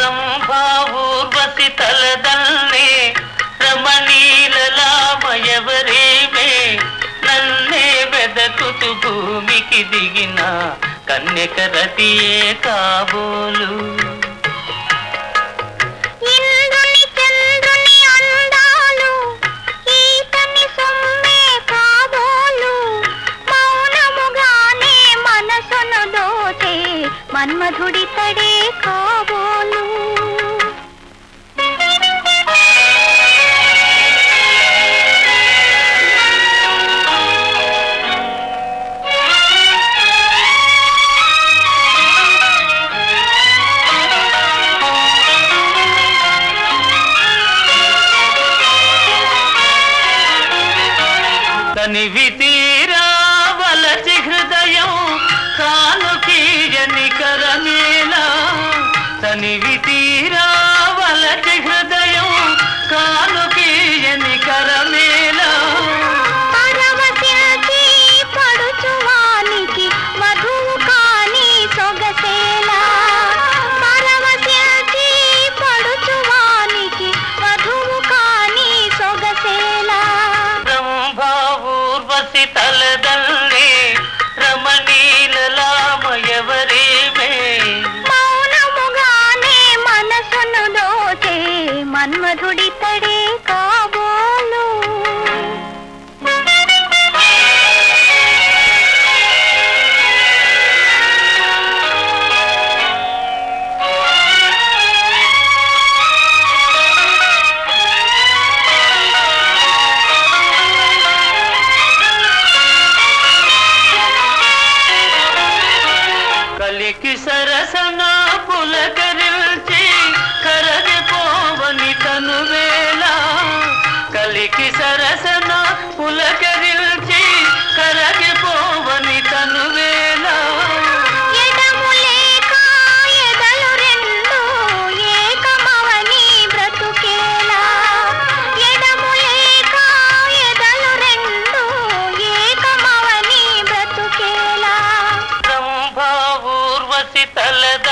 ರಂಭಾ ಊರ್ವಶಿ ತಲದಲ್ಲೇ రమణీలలామయవరేమే నన్నే వెదకుతు భూమికి దిగిన కన్యక రతియే కాబోలు. ఇంద్రుని చంద్రుని అందాలు ఈతని సొమ్మే కాబోలు. మౌనముగానే మనసును దోచే మన్మధుడి తడే కాబోలు. తనివి తీరా వలచి హృదయం కానుకీయని కరమేలా. తనివి తీరా వలచి హృదయం కానుకీయని కరమేలా. పరవశించి పడుచువానికి వధువు కాని సొగసేలా. పరవశించి పడుచువానికి వధువు కాని సొగసేలా. ఊర్వశి తలదల్లే రమణీలలామయవరేమే మౌనముగానే మనసును దోచే మన్మధుడి తడే కాబోలు. కలికి సరసన పులకరిల్చి కరగిపోవని తనువేళ. కలికి సరసన పులకరిల్చి కరగిపోవని తనువేళ. ఎడములేక ఎదలు రెండు ఏకమవని బ్రతుకేలా. ఎడములేక ఎదలు రెండు ఏకమవని బ్రతుకేలా. రంభా ఊర్వశి తలద